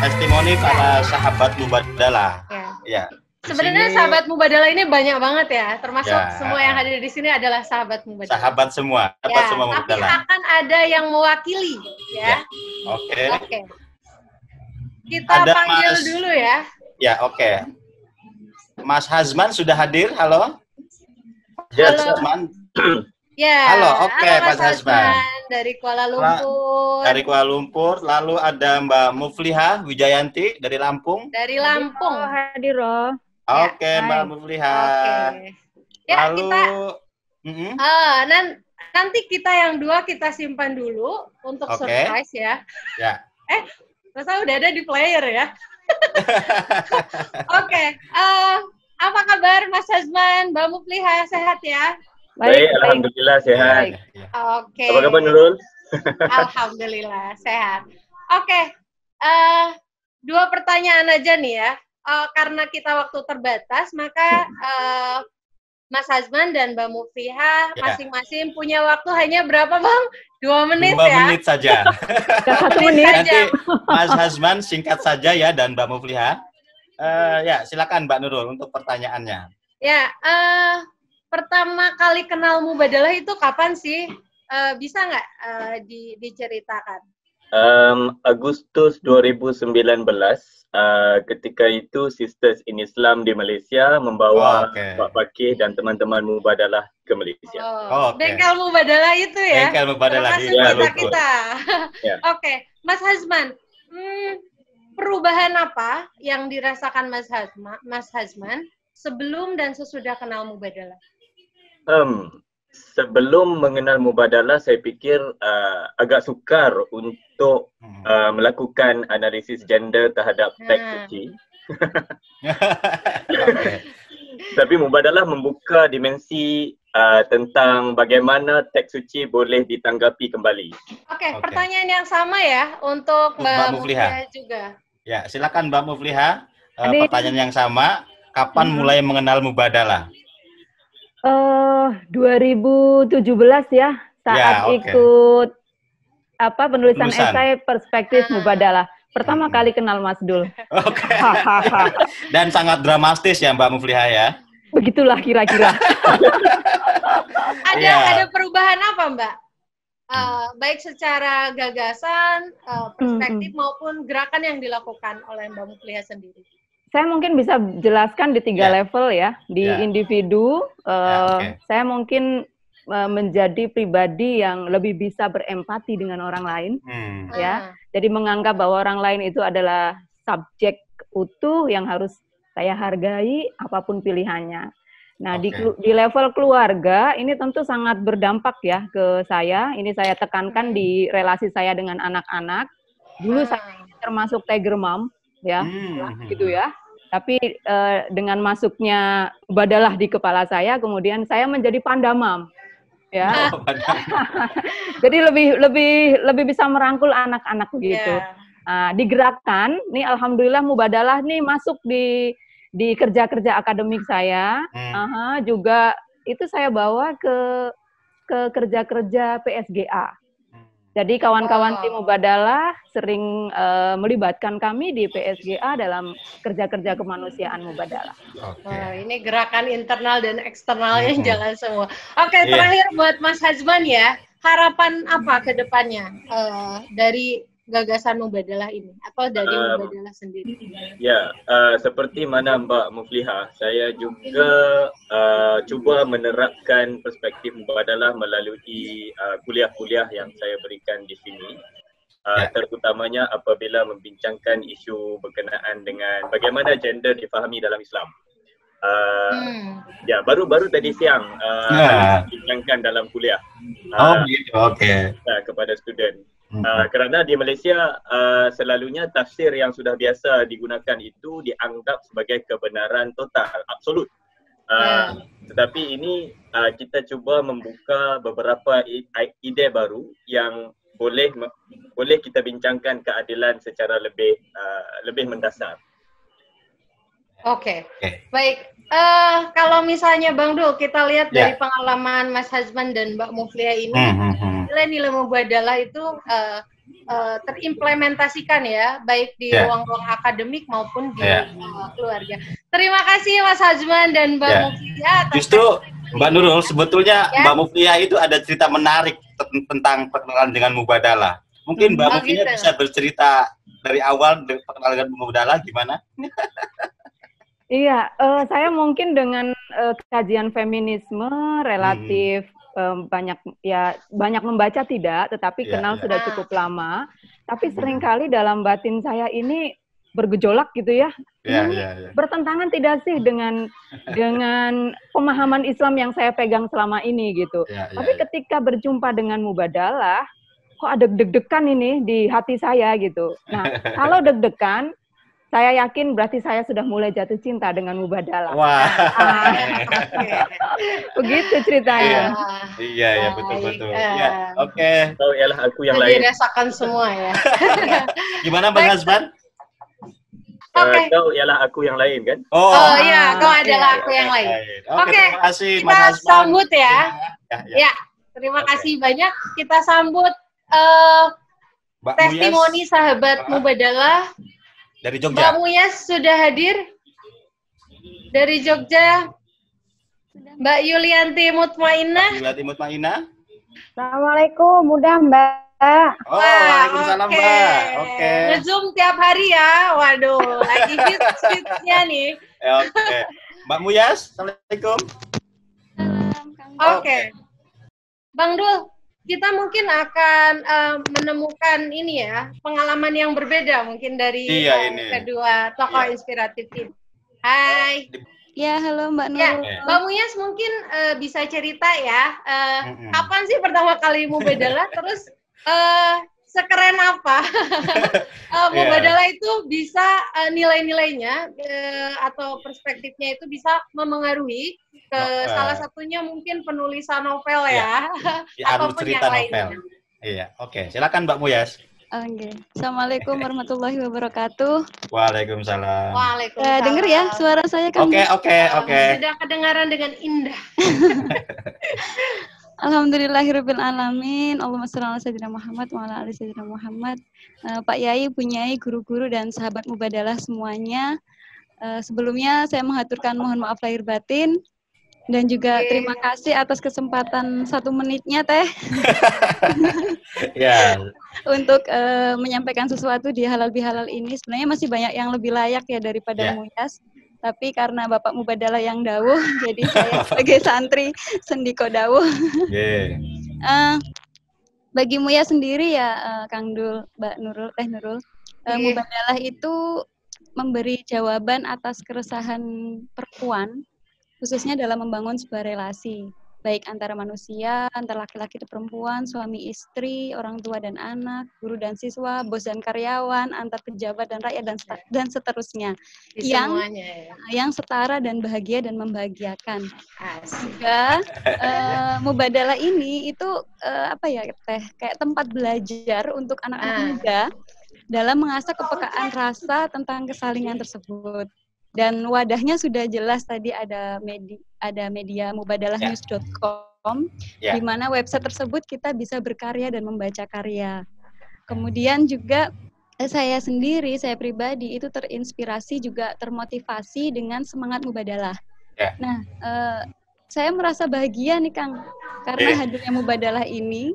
testimoni para sahabat Mubadalah. Ya. Sebenarnya sahabat Mubadalah ini banyak banget ya, termasuk semua yang hadir di sini adalah sahabat Mubadalah. Sahabat semua, semua Mubadalah. Tapi akan ada yang mewakili, ya. Oke. Kita panggil dulu ya. Ya, oke. Mas Hazman sudah hadir, halo? Halo. Hazman. Ya. Halo, oke, Mas Hazman. Dari Kuala Lumpur. Dari Kuala Lumpur, lalu ada Mbak Mufliha Wijayanti dari Lampung. Dari Lampung. Hadir, loh. Oke, Mbak Mufliha. Ya, lalu, nanti kita yang dua kita simpan dulu untuk surprise ya. Ya. Masa udah ada di player ya? Oke. Apa kabar Mas Hazman, Mbak Mufliha, sehat ya? Baik, alhamdulillah sehat. Oke. Apa kabar Nurul? Alhamdulillah sehat. Oke. Dua pertanyaan aja nih ya. Karena kita waktu terbatas, maka Mas Hazman dan Mbak Mufliha masing-masing punya waktu hanya berapa, Bang? 2 menit 2 ya? menit saja. 1 menit. Nanti Mas Hazman singkat saja ya, dan Mbak Mufliha. Ya, silakan Mbak Nurul untuk pertanyaannya. Ya, pertama kali kenal Mubadalah itu kapan sih? Bisa nggak diceritakan? Agustus 2019, ketika itu Sisters in Islam di Malaysia membawa Pak Fakih dan teman-teman Mubadalah ke Malaysia. Bengkel Mubadalah itu ya? Bengkel Mubadalah di kita. Oke, Mas Hazman, perubahan apa yang dirasakan Mas Hazman sebelum dan sesudah kenal Mubadalah? Sebelum mengenal Mubadalah, saya pikir agak sukar untuk melakukan analisis gender terhadap teks suci. Tapi Mubadalah membuka dimensi tentang bagaimana teks suci boleh ditanggapi kembali. Oke, pertanyaan yang sama ya untuk Mbak Mufliha juga. Ya, silakan Mbak Mufliha. Pertanyaan yang sama, kapan mulai mengenal Mubadalah? 2017 ya, saat ikut penulisan esai perspektif Mubadalah. Pertama kali kenal Mas Dul. Dan sangat dramatis ya Mbak Mufliha ya. Begitulah kira-kira. Ada perubahan apa Mbak? Baik secara gagasan, perspektif maupun gerakan yang dilakukan oleh Mbak Mufliha sendiri. Saya mungkin bisa jelaskan di 3 level ya. Di individu, saya mungkin menjadi pribadi yang lebih bisa berempati dengan orang lain, ya. Jadi menganggap bahwa orang lain itu adalah subjek utuh yang harus saya hargai apapun pilihannya. Nah, di level keluarga ini tentu sangat berdampak ya ke saya. Ini saya tekankan di relasi saya dengan anak-anak. Dulu saya termasuk tiger mom, ya, gitu ya. Tapi dengan masuknya Mubadalah di kepala saya, kemudian saya menjadi panda mom, ya. Jadi lebih bisa merangkul anak-anak begitu. Digerakkan, nih alhamdulillah Mubadalah nih masuk di kerja-kerja akademik saya. Juga itu saya bawa ke kerja-kerja PSGA. Jadi kawan-kawan tim Mubadalah sering melibatkan kami di PSGA dalam kerja-kerja kemanusiaan Mubadalah. Ini gerakan internal dan eksternal yang jalan semua. Terakhir buat Mas Hazman ya, harapan apa ke depannya dari gagasan Mubadalah ini atau dari Mubadalah sendiri? Ya, seperti mana Mbak Mufliha, saya juga cuba menerapkan perspektif Mubadalah melalui kuliah-kuliah yang saya berikan di sini. Terutamanya apabila membincangkan isu berkenaan dengan bagaimana gender difahami dalam Islam. Ya, baru tadi siang bincangkan dalam kuliah kepada student. Kerana di Malaysia selalunya tafsir yang sudah biasa digunakan itu dianggap sebagai kebenaran total, absolut. Tetapi ini kita cuba membuka beberapa ide baru yang boleh kita bincangkan keadilan secara lebih mendasar. Baik. Kalau misalnya Bang Dul, kita lihat dari pengalaman Mas Hazman dan Mbak Mufliha ini, nilai-nilai Mubadalah itu terimplementasikan ya, baik di ruang-ruang akademik maupun di keluarga. Terima kasih Mas Hazman dan Mbak Muflihah. Justru Mbak Nurul, sebetulnya Mbak Muflihah itu ada cerita menarik tentang perkenalan dengan Mubadalah. Mungkin Mbak Muflihah bisa bercerita dari awal perkenalan dengan Mubadalah gimana? Iya, saya mungkin dengan kajian feminisme relatif banyak membaca tidak, tetapi kenal sudah cukup lama. Tapi seringkali dalam batin saya ini bergejolak gitu ya. Bertentangan tidak sih dengan pemahaman Islam yang saya pegang selama ini gitu. Tapi ketika berjumpa dengan Mubadalah, kok ada deg-degan ini di hati saya gitu. Nah, kalau deg-degan, saya yakin berarti saya sudah mulai jatuh cinta dengan Mubadalah. Wah. Begitu ceritanya. Iya, betul-betul. Ya, oke. Tahu ialah aku yang lain. Dirasakan semua ya. Gimana Bang Hazman? Kau ialah aku yang lain kan? Oh iya, kau adalah aku yang lain. Oke, terima kasih Mas kita Hazman. sambut ya. Ya, terima kasih banyak. Kita sambut testimoni sahabat Mubadalah. Dari Jogja. Mbak Muyas sudah hadir dari Jogja. Mbak Yulianti Mutmainah. Assalamualaikum, mudah Mbak. Waalaikumsalam Mbak. Oke. Nge-zoom tiap hari ya. Waduh, lagi hits-hitsnya nih. Oke. Mbak Muyas, Assalamualaikum. Oke. Bang Dul, kita mungkin akan menemukan ini ya, pengalaman yang berbeda mungkin dari kedua tokoh inspiratif ini. Hai. Ya, halo Mbak Nurul. Ya, Mbak Muyas mungkin bisa cerita ya, kapan sih pertama kali Mubadalah, terus sekeren apa Mubadalah itu bisa nilai-nilainya atau perspektifnya itu bisa memengaruhi ke salah satunya mungkin penulisan novel ya, ataupun yang lainnya. Iya, oke. Silakan Mbak Muyas. Oke. Assalamualaikum warahmatullahi wabarakatuh. Waalaikumsalam. Waalaikumsalam. Dengar ya suara saya kan? Oke. Sudah kedengaran dengan indah. Alhamdulillahirabbil alamin. Allahumma shalli ala sayyidina Muhammad wa ala ali sayyidina Muhammad. Pak Yai, Bu Nyai, guru-guru dan sahabat Mubadalah semuanya. Sebelumnya saya mengaturkan mohon maaf lahir batin. Dan juga terima kasih atas kesempatan 1 menitnya Teh untuk menyampaikan sesuatu di halal bihalal ini. Sebenarnya masih banyak yang lebih layak ya daripada Muyas, tapi karena Bapak Mubadalah yang dawuh, jadi saya sebagai santri sendiko dawuh. Bagi Muyas sendiri ya Kang Dul, Mbak Nurul, Teh Nurul, Mubadalah itu memberi jawaban atas keresahan perempuan, khususnya dalam membangun sebuah relasi, baik antara manusia, antara laki-laki dan perempuan, suami istri, orang tua dan anak, guru dan siswa, bos dan karyawan, antar pejabat dan rakyat dan seterusnya. Yang setara dan bahagia dan membahagiakan. Juga Mubadalah ini itu kayak tempat belajar untuk anak-anak muda dalam mengasah kepekaan rasa tentang kesalingan tersebut. Dan wadahnya sudah jelas tadi ada media mubadalahnews.com di mana website tersebut kita bisa berkarya dan membaca karya. Kemudian juga saya pribadi itu terinspirasi juga termotivasi dengan semangat Mubadalah. Nah, saya merasa bahagia nih Kang karena hadirnya Mubadalah ini.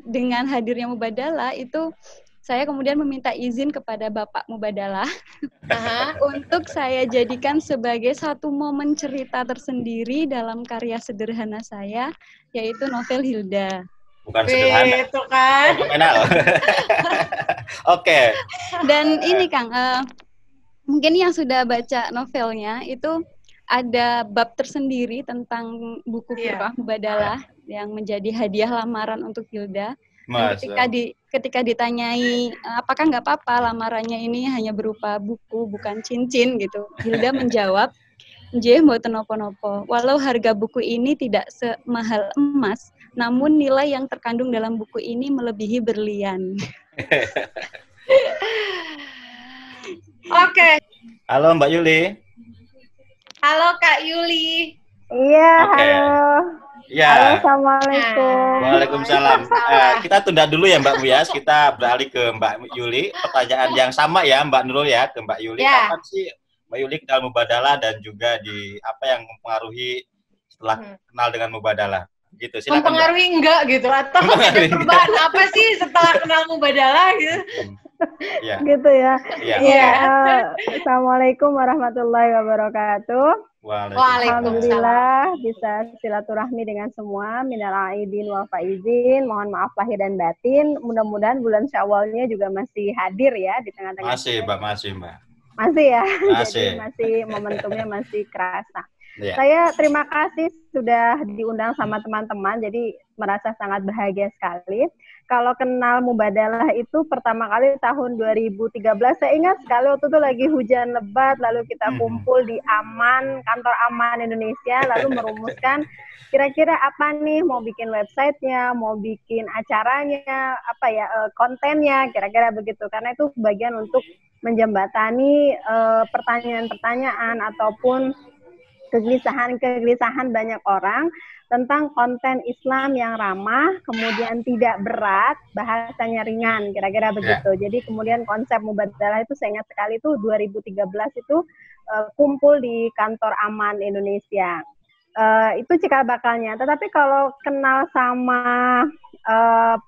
Dengan hadirnya Mubadalah itu saya kemudian meminta izin kepada Bapak Mubadalah untuk saya jadikan sebagai satu momen cerita tersendiri dalam karya sederhana saya, yaitu novel Hilda. Bukan sederhana. Itu kan. Oke. Dan ini Kang, mungkin yang sudah baca novelnya itu ada bab tersendiri tentang buku Qur'an Mubadalah yang menjadi hadiah lamaran untuk Hilda. Ketika ditanyai apakah nggak apa-apa lamarannya ini hanya berupa buku bukan cincin gitu, Hilda menjawab, "Nggih mboten napa-napa. Walau harga buku ini tidak semahal emas, namun nilai yang terkandung dalam buku ini melebihi berlian." Oke. Halo Mbak Yuli. Halo Kak Yuli. Iya, halo. Ya. Halo, assalamualaikum. Waalaikumsalam. Kita tunda dulu ya Mbak Muyas. Kita beralih ke Mbak Yuli. Pertanyaan yang sama ya Mbak Nurul ya ke Mbak Yuli. Kapan sih Mbak Yuli kenal Mubadalah dan juga di apa yang mempengaruhi setelah kenal dengan Mubadalah? Gitu. Silakan. Mempengaruhi enggak gitu atau ada perubahan apa sih setelah kenal Mubadalah gitu? Ya. Gitu ya. Iya. Assalamualaikum warahmatullahi wabarakatuh. Alhamdulillah bisa silaturahmi dengan semua. Minal aidin wal faizin. Mohon maaf lahir dan batin. Mudah-mudahan bulan Syawalnya juga masih hadir ya di tengah-tengah. Masih Mbak. Masih ya. Jadi masih momentumnya masih kerasa. Ya. Saya terima kasih sudah diundang sama teman-teman. Jadi merasa sangat bahagia sekali. Kalau kenal Mubadalah itu pertama kali tahun 2013, saya ingat sekali waktu itu lagi hujan lebat, lalu kita kumpul di Aman, kantor Aman Indonesia, lalu merumuskan kira-kira apa nih, mau bikin websitenya, mau bikin acaranya, apa ya, kontennya, kira-kira begitu. Karena itu bagian untuk menjembatani pertanyaan-pertanyaan ataupun kegelisahan banyak orang tentang konten Islam yang ramah, kemudian tidak berat, bahasanya ringan, kira-kira begitu. Jadi kemudian konsep Mubadalah itu saya ingat sekali itu 2013 itu kumpul di kantor Aman Indonesia. Itu cikal bakalnya. Tetapi kalau kenal sama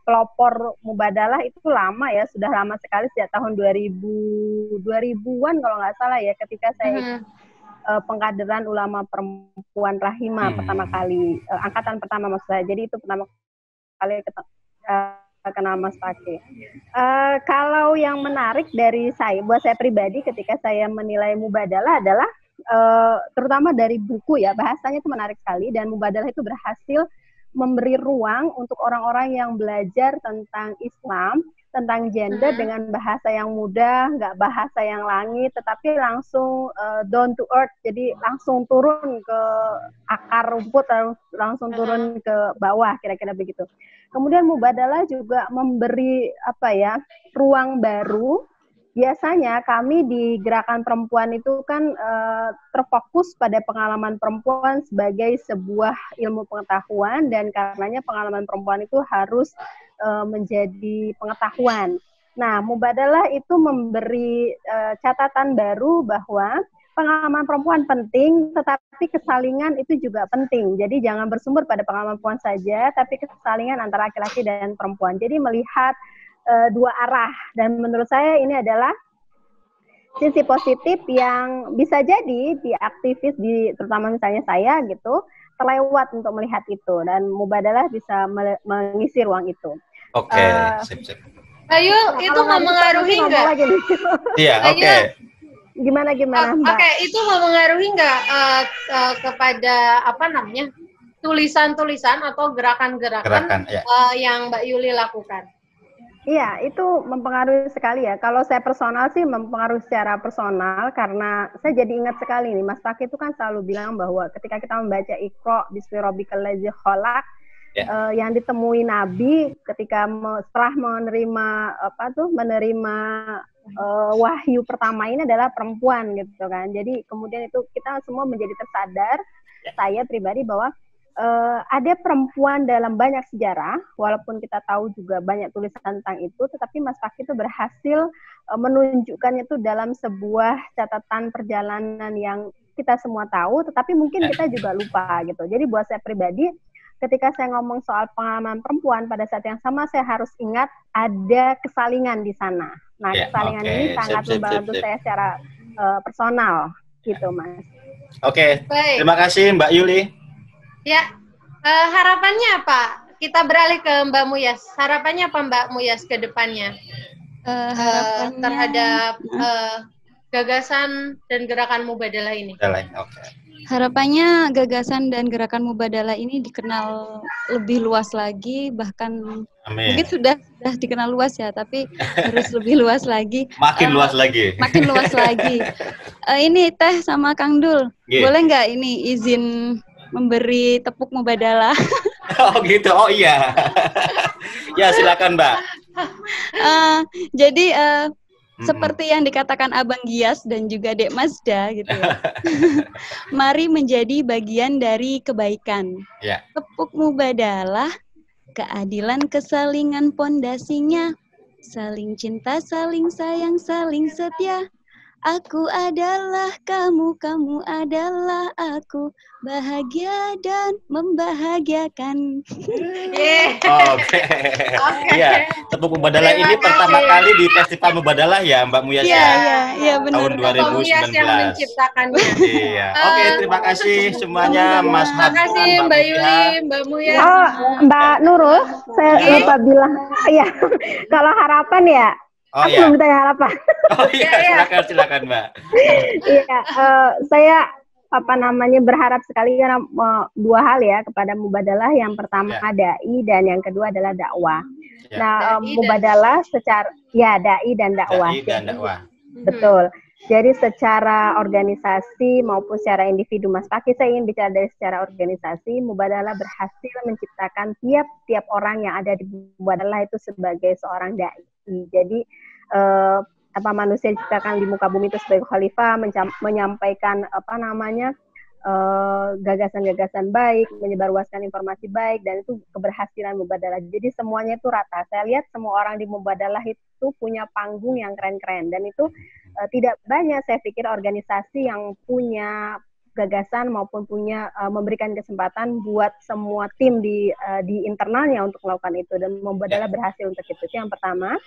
pelopor Mubadalah itu lama ya, sudah lama sekali sejak tahun 2000-an kalau nggak salah ya, ketika saya pengkaderan ulama perempuan Rahimah pertama kali, angkatan pertama maksud saya. Jadi itu pertama kali kenal Mas Fakih. Kalau yang menarik dari saya, buat saya pribadi ketika saya menilai Mubadalah adalah terutama dari buku ya, bahasanya itu menarik sekali dan Mubadalah itu berhasil memberi ruang untuk orang-orang yang belajar tentang Islam, tentang gender dengan bahasa yang mudah, nggak bahasa yang langit, tetapi langsung down to earth, jadi langsung turun ke akar rumput, langsung turun ke bawah, kira-kira begitu. Kemudian Mubadalah juga memberi apa ya, ruang baru. Biasanya kami di gerakan perempuan itu kan terfokus pada pengalaman perempuan sebagai sebuah ilmu pengetahuan, dan karenanya pengalaman perempuan itu harus menjadi pengetahuan. Nah, Mubadalah itu memberi catatan baru bahwa pengalaman perempuan penting, tetapi kesalingan itu juga penting. Jadi jangan bersumber pada pengalaman perempuan saja, tapi kesalingan antara laki-laki dan perempuan. Jadi melihat dua arah, dan menurut saya ini adalah sisi positif yang bisa jadi di aktivis, di terutama misalnya saya gitu, terlewat untuk melihat itu, dan Mubadalah bisa mengisi ruang itu. Oke, sip. Ayo, itu mempengaruhi nggak? Iya, oke. Gimana Mbak? Oke, itu mempengaruhi nggak kepada apa namanya, tulisan-tulisan atau gerakan-gerakan yang Mbak Yuli lakukan? Iya, itu mempengaruhi sekali ya. Kalau saya personal sih mempengaruhi secara personal, karena saya jadi ingat sekali nih, Mas Fakih itu kan selalu bilang bahwa ketika kita membaca Iqra bismi rabbikal ladzi khalaq, yang ditemui Nabi ketika setelah menerima wahyu pertama ini adalah perempuan gitu kan. Jadi kemudian itu kita semua menjadi tersadar, saya pribadi, bahwa ada perempuan dalam banyak sejarah, walaupun kita tahu juga banyak tulisan tentang itu, tetapi Mas Fakih itu berhasil menunjukkannya itu dalam sebuah catatan perjalanan yang kita semua tahu, tetapi mungkin kita juga lupa gitu. Jadi buat saya pribadi, ketika saya ngomong soal pengalaman perempuan, pada saat yang sama saya harus ingat ada kesalingan di sana. Nah, kesalingan ini sangat membantu saya secara personal gitu, Mas. Oke, terima kasih Mbak Yuli. Ya, harapannya apa? Kita beralih ke Mbak Muyas. Harapannya apa Mbak Muyas ke depannya? Harapannya terhadap gagasan dan gerakan Mubadalah ini. Harapannya gagasan dan gerakan Mubadalah ini dikenal lebih luas lagi, bahkan mungkin sudah dikenal luas ya, tapi harus lebih luas lagi. Makin luas lagi. Makin luas lagi. Ini Teh sama Kang Dul, boleh nggak ini izin memberi tepuk Mubadalah? Oh gitu, oh iya. Ya silakan Mbak. Jadi Seperti yang dikatakan Abang Gias dan juga Dek Mazda gitu ya. Mari menjadi bagian dari kebaikan. Kepuk Mubadalah, keadilan kesalingan pondasinya. Saling cinta, saling sayang, saling setia. Aku adalah kamu, kamu adalah aku. Bahagia dan membahagiakan. Oke. Iya, Kepuk Mubadalah ini pertama kali di Festival Mubadalah ya, Mbak Muyas ya? Iya, benar. Tahun 2019. yang menciptakannya. Iya. Oke, terima kasih semuanya Mas Hamdan. Terima kasih Mbak Yuli, Mbak Muyas. Oh, Mbak Nurul, saya lupa bilang. Iya, kalau harapan ya. Aku belum tanya harapan. Oh iya, silakan Mbak. Iya, saya berharap sekali karena dua hal ya kepada Mubadalah. Yang pertama dai dan yang kedua adalah dakwah. Nah, Mubadalah secara dai dan dakwah. Betul. Jadi secara organisasi maupun secara individu, Mas Paki, saya ingin bicara dari secara organisasi. Mubadalah berhasil menciptakan tiap orang yang ada di Mubadalah itu sebagai seorang dai. Jadi manusia diciptakan di muka bumi itu sebagai khalifah, menyampaikan gagasan-gagasan baik, menyebarluaskan informasi baik, dan itu keberhasilan Mubadalah. Jadi semuanya itu rata. Saya lihat semua orang di Mubadalah itu punya panggung yang keren-keren, dan itu tidak banyak saya pikir organisasi yang punya gagasan maupun punya memberikan kesempatan buat semua tim di internalnya untuk melakukan itu, dan Mubadalah berhasil untuk itu. Itu yang pertama.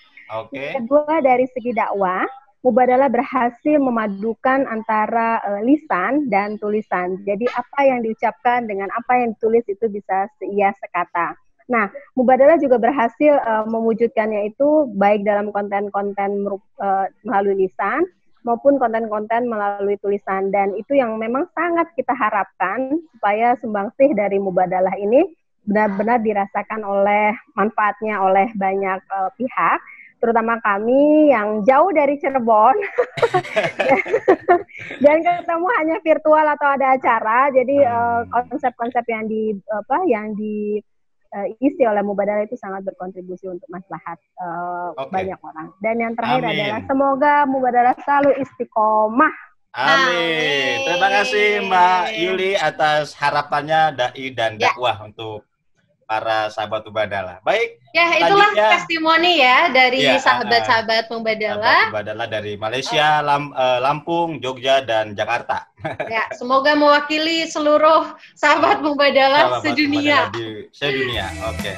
Yang kedua, dari segi dakwah, Mubadalah berhasil memadukan antara lisan dan tulisan. Jadi apa yang diucapkan dengan apa yang ditulis itu bisa seia sekata. Nah, Mubadalah juga berhasil mewujudkannya itu baik dalam konten-konten melalui lisan maupun konten-konten melalui tulisan, dan itu yang memang sangat kita harapkan supaya sumbangsih dari Mubadalah ini benar-benar dirasakan oleh manfaatnya oleh banyak pihak, terutama kami yang jauh dari Cirebon dan ketemu hanya virtual atau ada acara. Jadi konsep-konsep yang isi oleh Mubadalah itu sangat berkontribusi untuk maslahat banyak orang. Dan yang terakhir adalah semoga Mubadalah selalu istiqomah. Amin. Terima kasih Mbak Yuli atas harapannya dai dan dakwah untuk para sahabat Mubadalah. Baik. Ya, itulah testimoni ya dari sahabat-sahabat Mubadalah. Mubadalah dari Malaysia, Lampung, Jogja, dan Jakarta. Ya, semoga mewakili seluruh sahabat Mubadalah sedunia. Sedunia. Oke.